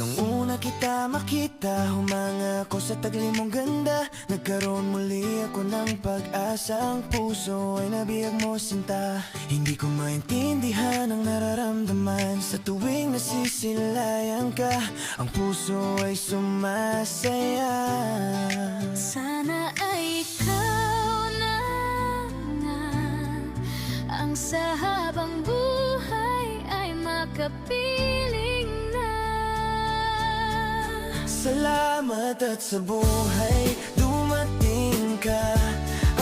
Nung una kita makita, humanga ko sa taglim mong ganda. Nagkaroon muli ako ng pag-asa, ang puso ay nabiyag mo sinta. Hindi ko maintindihan ang nararamdaman sa tuwing nasisilayan ka. Ang puso ay sumasaya. Sana ay ikaw na nga ang sa habang buhay ay makapiling na. Salamat at sa buhay dumating ka.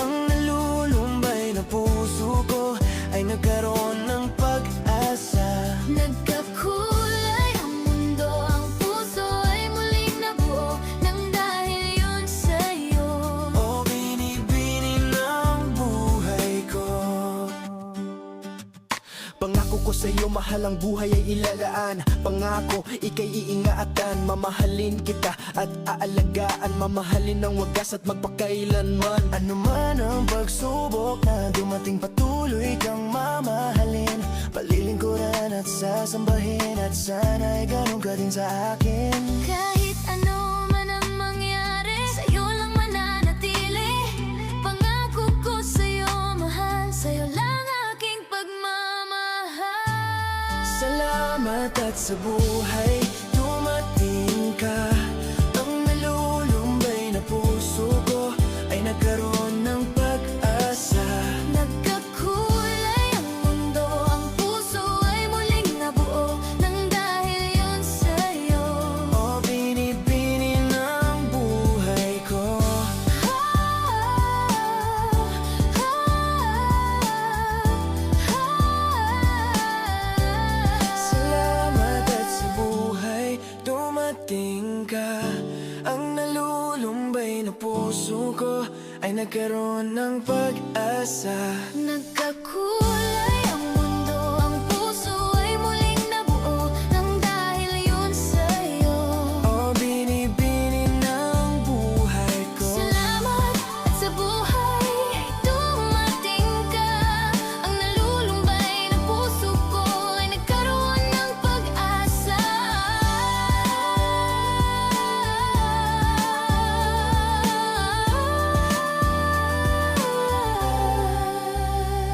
Ang nalulumbay na puso ko ay nagkaroon ng pag-asa. Nagkakulay ang mundo, ang puso ay muling nabuo nang dahil yun sa'yo. O binibini ng buhay ko. Pangako ko sa'yo, mahal ang buhay ay ilalaan. Pangako, ika'y iingatan. Mamahalin kita at aalagaan. Mamahalin ng wagas at magpakailanman. Ano man ang pagsubok na dumating, patuloy kang mamahalin. Palilingkuran at sasambahin, at sana'y ganun ka din sa akin. Kahit ano man ang mangyari, sa'yo lang mananatili. Pangako ko sa'yo, mahal, sa'yo lang aking pagmamahal. Salamat at sa buhay dumating ka. Ang nalulumbay na puso ko ay nagkaroon ng pag-asa. Nagkakulay ang mundo, ang puso ay muling nabuo nang dahil yun sa'yo. O binibini ng buhay ko. Salamat at sa buhay dumating ka. Ang nalulumbay na puso ko ay nagkaroon ng pag-asa. Nagkakulay ang mundo, ang puso ay muling nabuo nang dahil yun sa'yo. O binibini ng buhay ko. Salamat at sa buhay dumating ka. Ang nalulumbay na puso ko ay nagkaroon ng pag-asa.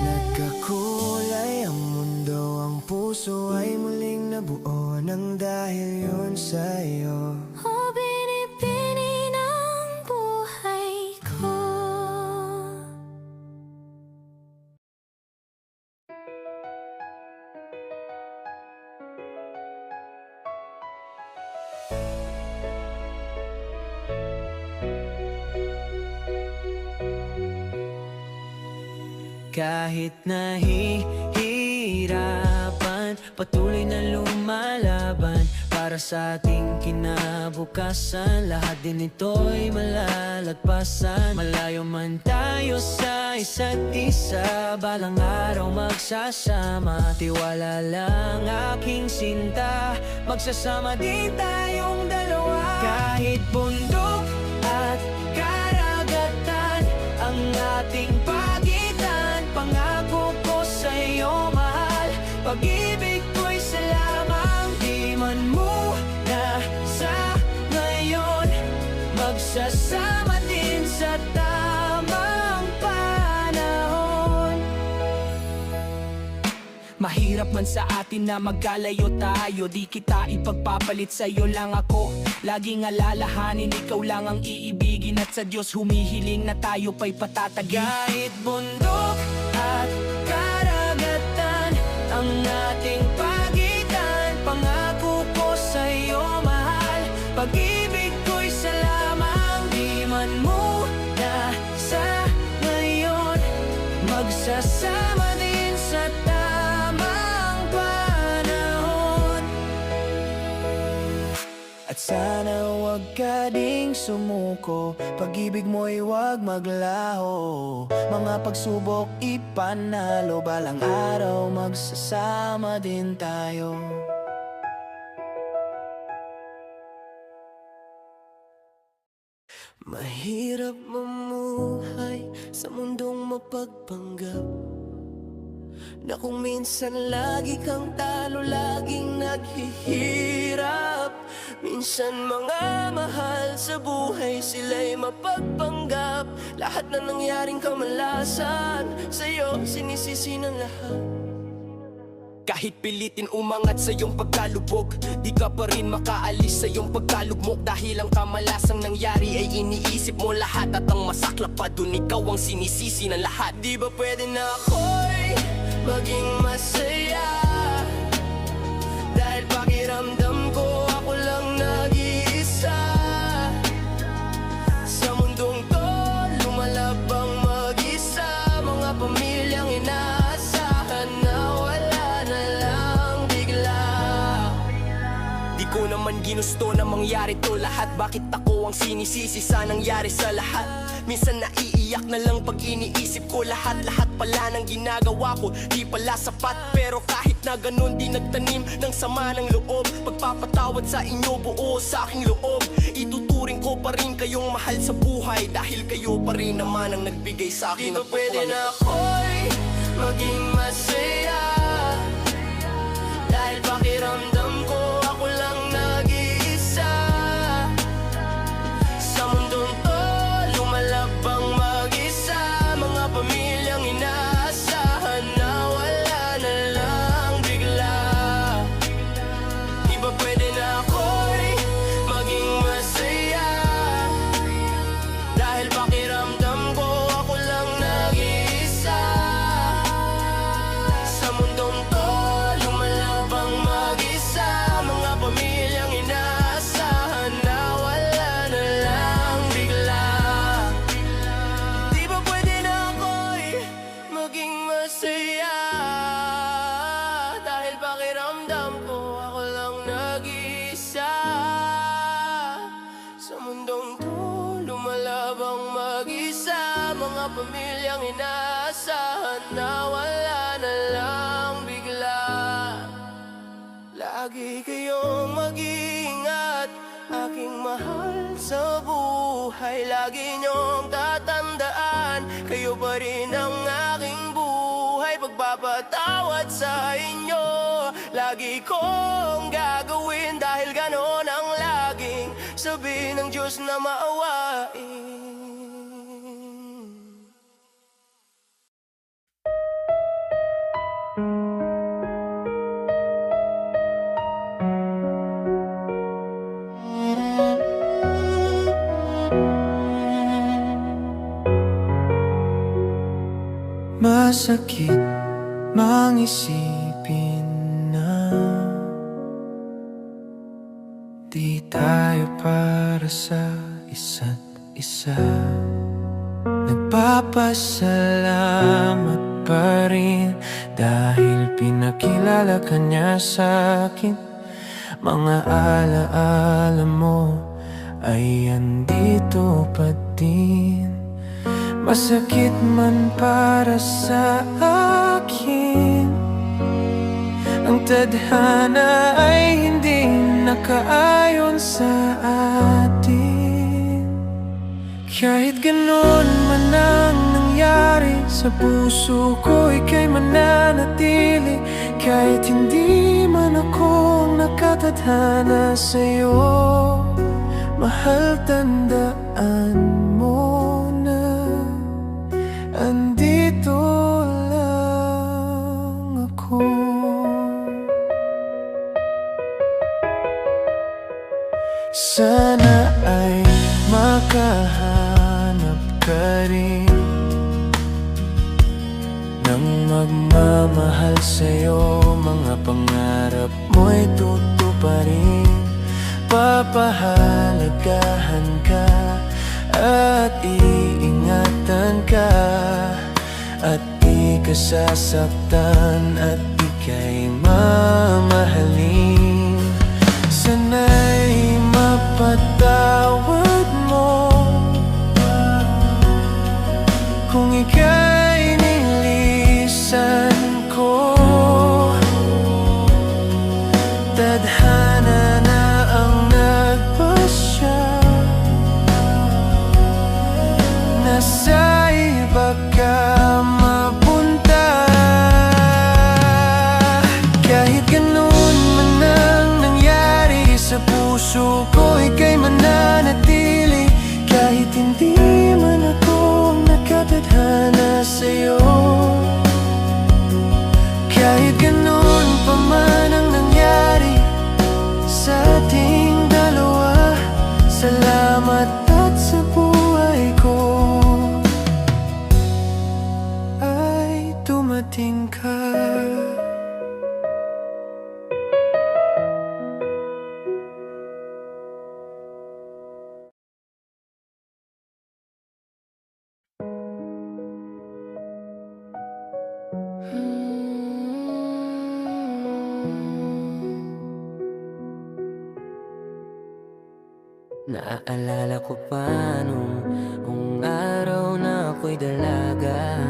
Nagkakulay ang mundo, ang puso ay muling nabuo nang dahil yun sa'yo. O binibini ng buhay ko. Kahit nahihirapan, patuloy na lumalaban para sa ating kinabukasan. Lahat din ito'y malalagpasan. Malayo man tayo sa isa't isa, balang araw magsasama. Tiwala lang aking sinta, magsasama din tayong dalawa. Kahit bundok at karagatan ang ating pagitan, pangako ko sa'yo, mahal, pag-ibig ko'y sa lamang. Di man muna sa ngayon, magsasama din sa tamang panahon. Mahirap man sa atin na magkalayo tayo, di kita ipagpapalit, sa'yo lang ako laging alalahanin. Ikaw lang ang iibigin at sa Diyos humihiling na tayo pa'y patatagin. Kahit bundok at karagatan ang ating pagitan, pangako ko sa'yo, mahal, pag-ibig ko'y sa lamang. Di man muna sa ngayon, magsasama din sa tamang panahon. At sana huwag ka ding sumuko, pag-ibig mo'y huwag maglaho. Mga pagsubok ipanalo, balang araw magsasama din tayo. Mahirap mamuhay sa mundong mapagpanggap, na kung minsan lagi kang talo, laging naghihirap. Minsan mga mahal sa buhay, sila'y mapagpanggap. Lahat na nangyaring kamalasan, sa'yo sinisisi ng lahat. Kahit pilitin umangat sa iyong pagkalubog, di ka pa rin makaalis sa iyong pagkalugmok. Dahil ang kamalasang nangyari ay iniisip mo lahat, at ang masaklap pa dun ikaw ang sinisisi ng lahat. Di ba pwede na ako'y maging masaya? Dahil pakiramdam ko ako lang nag-iisa. Sa mundong to, lumalabang mag-isa. Mga pamilyang inaasahan na wala na lang bigla. Di ko naman ginusto na mangyari to lahat. Bakit ako ang sinisisi sa nangyari sa lahat? Minsan naiiyak na lang pag iniisip ko lahat pala ng ginagawa ko di pala sapat. Pero kahit na ganun di nagtanim ng sama ng loob. Pagpapatawad sa inyo buo sa aking loob. Ituturing ko pa rin kayong mahal sa buhay, dahil kayo pa rin naman ang nagbigay sa Di akin ba pwede na ako'y maging masaya? Dahil pakiramdam ko ako lang nag-iisa. Sa mundong to, lumalabang mag-isa. Mga pamilyang inaasahan na wala na lang bigla. Di ba pwede na ako'y maging masaya? Dahil pakiramdam ko ako lang nag-iisa. Sa mundong to, lumalabang mag-isa. Mga pamilyang inaasahan na wala na lang bigla. Di ba pwede na ako'y maging masaya? Dahil pakiramdam ko ako lang nag-iisa. Sa mundong to, lumalabang mag-isa. Mga pamilyang inaasahan na wala na lang bigla. Lagi kayong mag-iingat, aking mahal sa buhay. Lagi niyong tatandaan, kayo pa rin ang aking buhay. Pagpapatawad sa inyo, lagi kong gagawin. Dahil ganon ang laging sabi ng Diyos na maawain. Masakit mang isipin na di tayo para sa isa't isa. Nagpapasalamat pa rin dahil pinakilala ka niya sa'kin. Mga alaala mo ay andito pa din. Masakit man para sa akin, ang tadhana ay hindi nakaayon sa atin. Kahit ganon man ang nangyari, sa puso ko ika'y mananatili. Kahit hindi man ako nakatadhana sa'yo, mahal, tandaan mo andito lang ako. Sana ay makahanap ka rin ng magmamahal sa'yo. Mga pangarap mo'y tutuparin. Papahalagahan ka at iingatan ka, at di ka sasaktan, at ika'y mamahalin. Sana'y mapatawad mo kung ika'y nilisan ko. Tadhana na ang nagpasya na sa iba ka mapunta. Kahit ganun man puso ko ika'y mananatili kahit hindi man ako nakatadhana sa'yo. Kahit ganun pa man ang nangyari sa ating dalawa, salamat at sa buhay ko ay dumating ka. Naaalala ko pa nung araw na ako'y dalaga,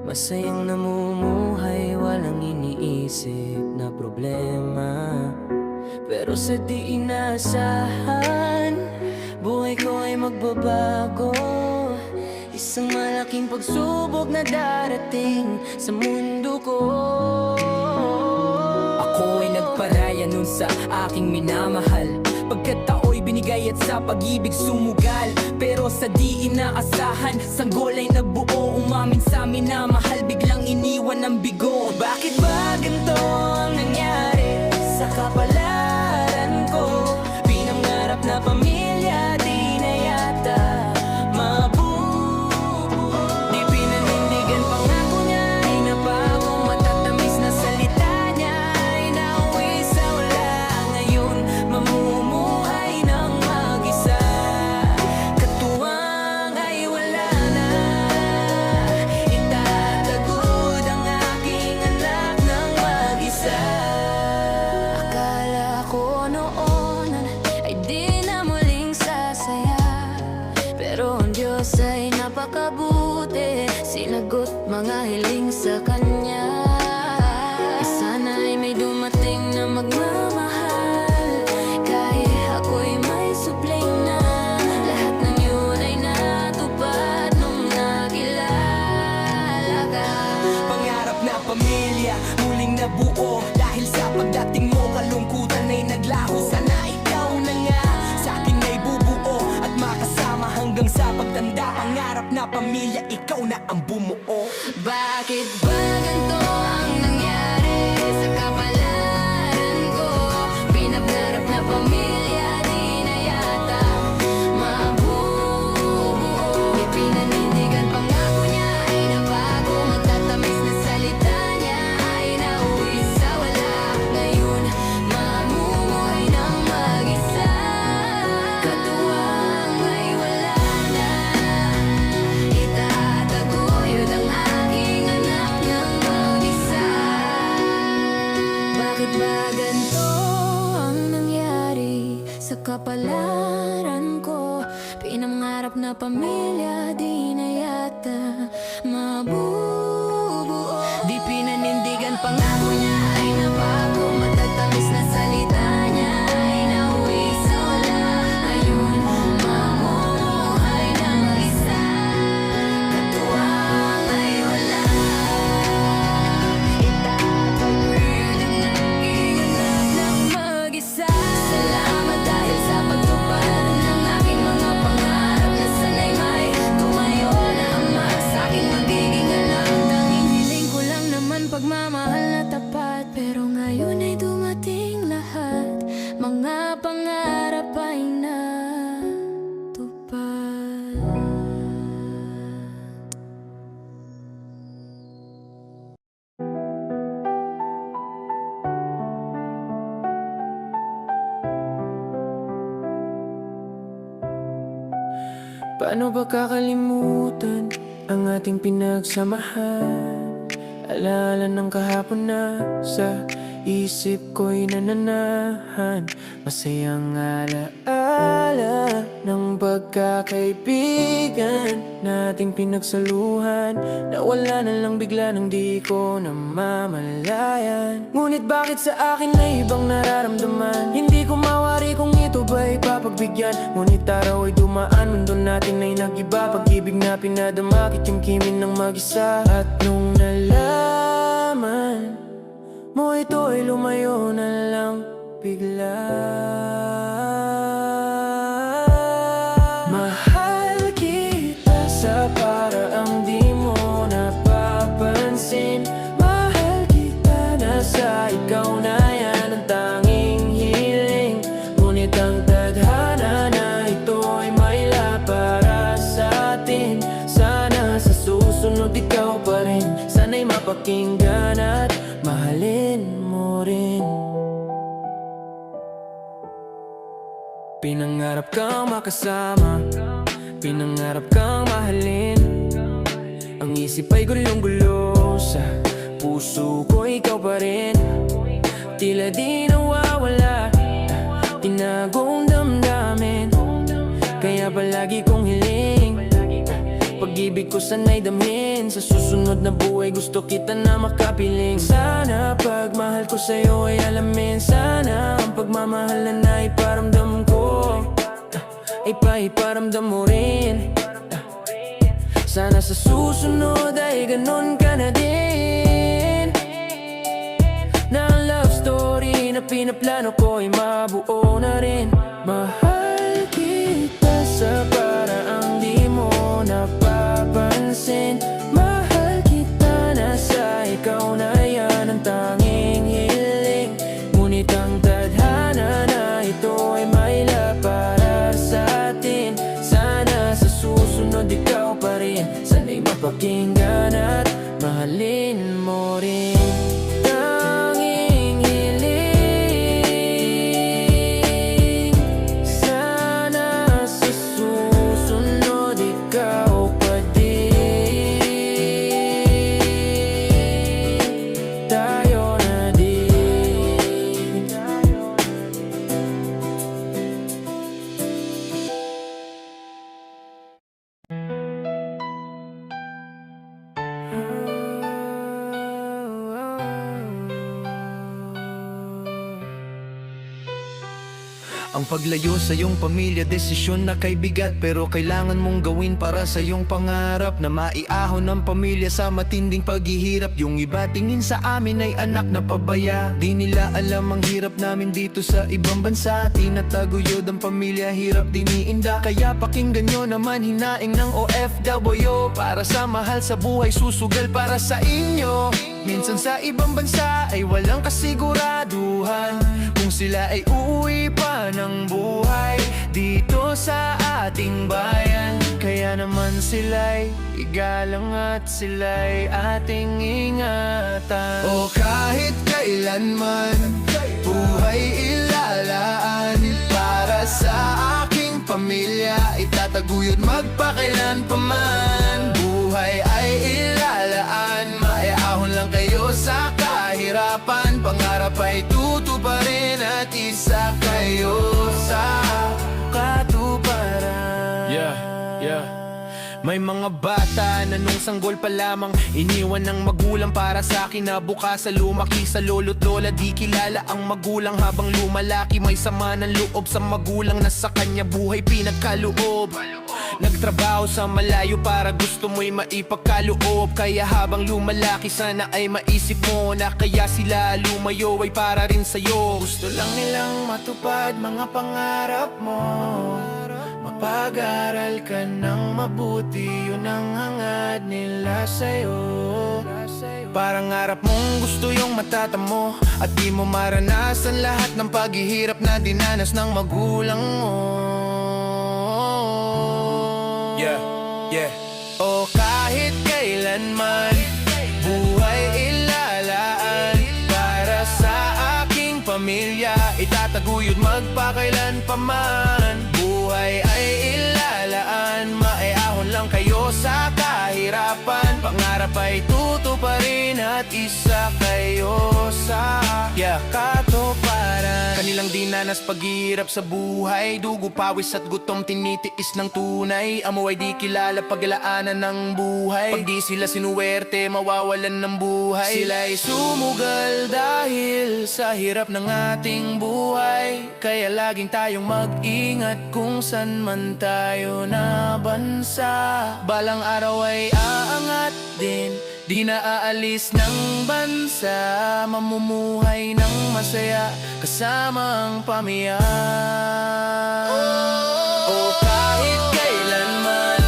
masayang namumuhay, walang iniisip na problema. Pero sa di inaasahan, buhay ko ay magbabago. Isang malaking pagsubok na darating sa mundo ko. Ako ay nagparaya nun sa aking minamahal, pagkat ako'y binigay at sa pag-ibig sumugal. Pero sa di inaasahan, sanggol ay nabuo. Umamin sa minamahal, biglang iniwan ng bigo. Bakit ba ganito ang nangyari sa kapalaran ko? Pinangarap na pamilya, di na yata mabubuo. Di pinanindigan pangako niya, ay napako matatamis na salita niya, ay nauwi sa wala. Ngayon mamumuhay ng mag-isa, katuwang ay wala na. Itatagod ang aking anak ng mag-isa. Akala ko noon ay di na muling sasaya, pero ang Diyos ay napakabuti, sinagot mga hiling sa Kanya. Sana'y may dumating na magmamahal, kahit ako'y may supling na. Lahat ng yun ay natupad nung nakilala ka. Pangarap na pamilya, muling nabuo. Dahil sa pagdating mo, kalungkutan ay naglaho. Sana ikaw na nga sa akin ay bubuo at makasama hanggang sa pagtanda. Pangarap na pamilya, ikaw na ang bumuo. Bakit ba ganito ang nangyari sa kapalaran ko? Pinangarap na pamilya, di na yata mabubuo. Di pinanindigan pangako niya, ay nabago. Magtatamis na salita niya, ay nauwi sa wala. Ngayon mamumuhay ng mag-isa, katuwang ay wala na. Itataguyod ang aking anak ng mag-isa. Bakit ba ganito ang nangyari sa kapalaran ko? Pinangarap na pamilya, di na yata mabubuo. Di pinanindigan Pangako niya ay nabago, matatamis na salita niya, ay nauwi sa wala. Ayun, mamumuhay ng isa, katuwang ay wala. Itataguyod ang aking anak ng mag-isa. Salamat dahil sa pagtupad ng aking mga pangarap, na sana'y may tumayo na ama sa aking magiging anak. Tanging hiling ko lang naman pagmamahal na tapat, pero ngayon ay dumating lahat, mga pangarap ay natupad. Paano ba kakalimutan ang ating pinagsamahan? Alaala ng kahapon na sa isip ko'y nananahan. Masayang alaala ng pagkakaibigan nating pinagsaluhan, na wala na lang bigla nang di ko namamalayan. Ngunit bakit sa akin ay ibang nararamdaman? Hindi ko mawari kung ito ba'y papagbigyan. Ngunit araw ay dumaan, mundo natin ay nag-iba. Pag-ibig na pinadama, kikim-kimin ng mag-isa. At nung nalaman mo ito ay lumayo na lang, bigla. Mahal kita sa paraang di mo napapansin. Mahal kita na sa ikaw na yan ang tanging hiling. Ngunit ang tadhana na ito ay maila para sa atin. Sana sa susunod ikaw pa rin, sana'y mapakinggan at mahalin mo rin. Pinangarap kang makasama, pinangarap kang mahalin. Ang isip ay gulong-gulo, sa puso ko ikaw pa rin. Tila di nawawala, tinagong damdamin. Kaya palagi kong hiling, pag-ibig ko sana'y damhin. Sa susunod na buhay gusto kita na makapiling. Sana pagmahal ko sa'yo ay alamin. Sana ang pagmamahal na naiparamdam ko ay paiparamdam mo rin. Sana sa susunod ay ganun ka na din, na ang love story na pinaplano ko ay mabuo na rin. Mahal kita sa paraang di mo napapansin. Mahal kita na sa ikaw na yan ang tanging hiling. Ngunit ang tadhana na ito ay maila para sa atin. Sana sa susunod ikaw pa rin, sana'y mapakinggan at mahalin mo rin. Tanging hiling, sana sa susunod ikaw pa din. Tayo na din. Ang paglayo sa iyong pamilya, desisyon na kay bigat, pero kailangan mong gawin para sa iyong pangarap. Na maiahon ng pamilya sa matinding paghihirap. Yung iba tingin sa amin ay anak na pabaya. Di nila alam ang hirap namin dito sa ibang bansa. Tinataguyod ang pamilya, hirap diniinda. Kaya pakinggan nyo naman hinaing ng OFW. Para sa mahal sa buhay, susugal para sa inyo. Minsan sa ibang bansa ay walang kasiguraduhan kung sila ay uuwi pa ng buhay dito sa ating bayan. Kaya naman sila'y igalang at sila'y ating ingatan. O kahit kailanman buhay ilalaan, para sa aking pamilya itataguyod magpakailan pa man. Buhay ay ilalaan, maiahon lang kayo sa kahirapan. Pangarap ay tutuparin at isa kayo sa katuparan. May mga bata na nung sanggol pa lamang iniwan ng magulang para sa kinabukasan. Lumaki sa lolo't lola, di kilala ang magulang. Habang lumalaki may sama ng loob sa magulang na sa kanya buhay pinagkaloob. Nagtrabaho sa malayo para gusto mo'y maipagkaloob. Kaya habang lumalaki sana ay maisip mo na kaya sila lumayo ay para rin sa'yo. Gusto lang nilang matupad mga pangarap mo, mapag-aral ka ng mabuti, yun ang hangad nila sa'yo. Parang harap mong gusto yung matatamo at di mo maranasan lahat ng paghihirap na dinanas ng magulang mo. O kahit kailanman buhay ilalaan, para sa aking pamilya itataguyod magpakailan pa man. Buhay ay ilalaan, maiahon lang kayo sa kahirapan. Pangarap ay tutuparin at isa kayo sa katuparan. Kanilang dinanas paghihirap sa buhay, dugo, pawis at gutom tinitiis ng tunay. Amo ay di kilala paglaanan ng buhay. Pag di sila sinuwerte mawawalan ng buhay. Sila ay sumugal dahil sa hirap ng ating buhay. Kaya laging tayong mag-ingat kung san man tayo na bansa. Balang araw ay aangat din Di na aalis ng bansa, mamumuhay ng masaya kasama ang pamilya. O kahit kailanman,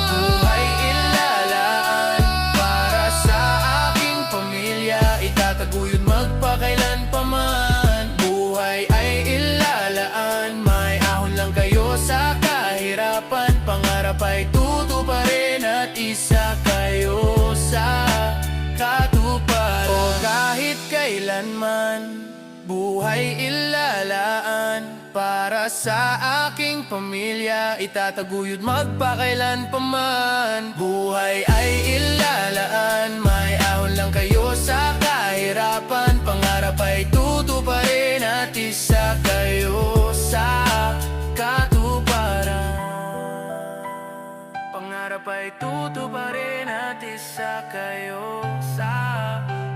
buhay ilalaan. Para sa aking pamilya, itataguyod magpakailan pa man. Buhay ay ilalaan, may ahon lang kayo sa kahirapan. Pangarap ay tutuparin at isa kayo sa katuparan. O kahit kailanman, buhay ilalaan. Para sa aking pamilya, itataguyod magpakailan pa man. Buhay ay ilalaan, may ahon lang kayo sa kahirapan. Pangarap ay tutuparin at isa kayo sa katuparan. Pangarap ay tutuparin at isa kayo sa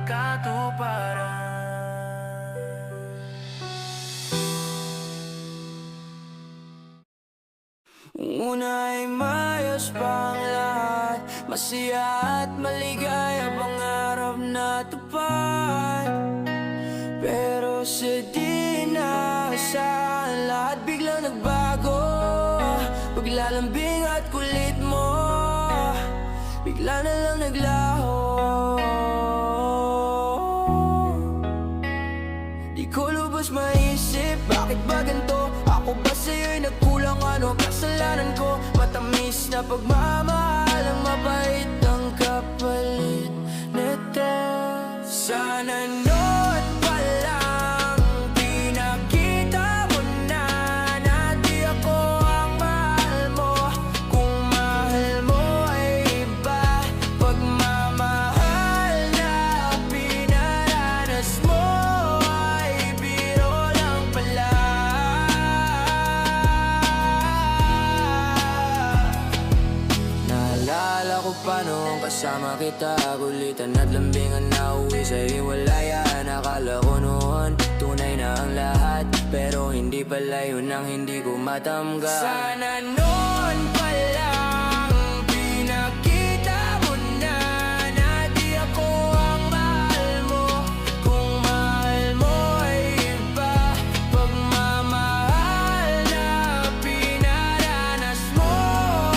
katuparan. Una ay mayos pang lahat, masaya at maligaya, pangarap na tupad. Pero sa di inaasahan, lahat biglang nagbago. Paglalambing at kulit mo, bigla na lang naglaho. Di ko lubos maisip, bakit ba ganito? Ako ba sa'yo'y nagkulang, ano kasalanan ko? Matamis na pagmamahal, ang mabait ang kapalit nito. Sana noon pa lang pinakita mo na di ako ang mahal mo. Kung mahal mo ay iba, pagmamahal na pinaranas mo ay biro lang pala. Naalala ko pa noong kasama kita, kulitan at lambingan na uwi sa hiwalayan. Akala ko noon tunay na ang lahat, pero hindi pala yun ang hindi ko matamgan. Sana noon pa lang pinakita mo na di ako ang mahal mo. Kung mahal mo ay iba, pagmamahal na pinaranas mo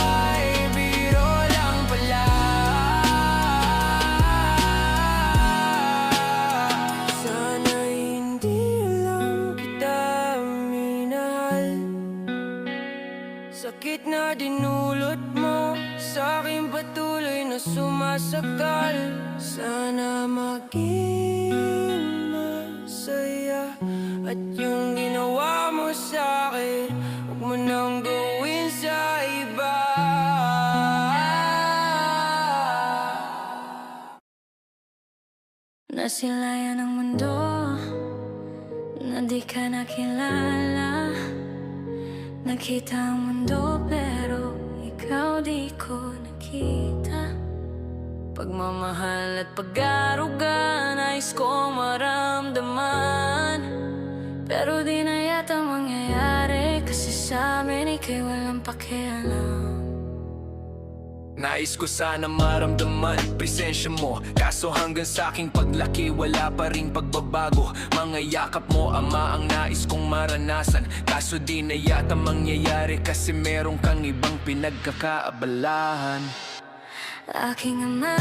ay biro lang pala. Sana hindi lang kita minahal. Sakit na dinulot mo sa aking patuloy na sumasakal. Sana maging masaya, at yung ginawa mo sa akin, huwag mo nang gawin sa iba. Nasilayan ang mundo na di ka nakilala. Nakita ang mundo pero ikaw di ko nakita. Pagmamahal at pag-aruga nais kong maramdaman, pero di na yata mangyayari, kasi sa amin ika'y walang pakialam. Nais ko sana maramdaman presensya mo, kaso hanggang sa aking paglaki wala pa ring pagbabago. Mga yakap mo, ama, ang nais kong maranasan, kaso di na yata mangyayari, kasi meron kang ibang pinagkakaabalahan. Aking ama,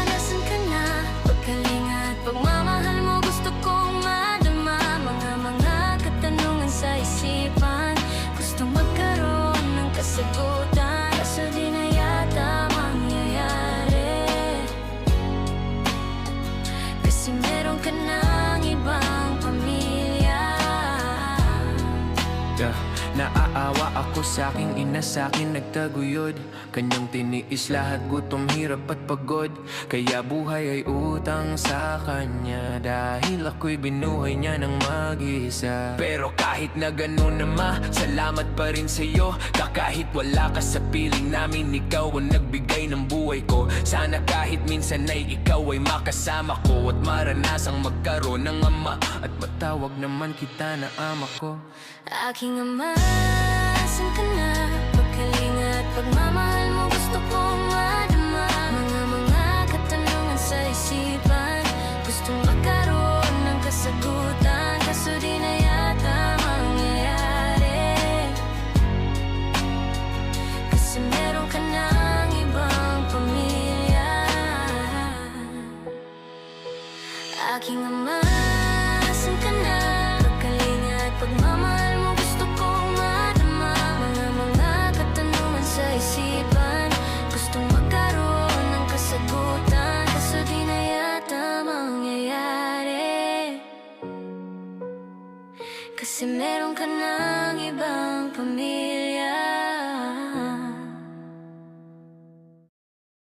nasan ka na? Pagkalinga at pagmamahal mo gusto kong madama. Mga katanungan sa isipan, gustong magkaroon ng kasagutan, kaso di na yata mangyayari, kasi meron ka ng ibang pamilya. Naaawa ako sa aking ina, sa akin nagtaguyod. Kanyang tiniis lahat, gutom, hirap at pagod. Kaya buhay ay utang sa kanya, dahil ako'y binuhay niya ng mag-isa. Pero kahit na ganun na ma, salamat pa rin sa'yo. Kahit wala ka sa piling namin, ikaw ang nagbigay ng buhay ko. Sana kahit minsan ay ikaw ay makasama ko, at maranasang magkaroon ng ama, at matawag naman kita na ama ko. Aking ama, asan ka na? Pagkalinga at pagmamahal mo gusto kong madama. Mga katanungan Kasi meron ka ng ibang pamilya.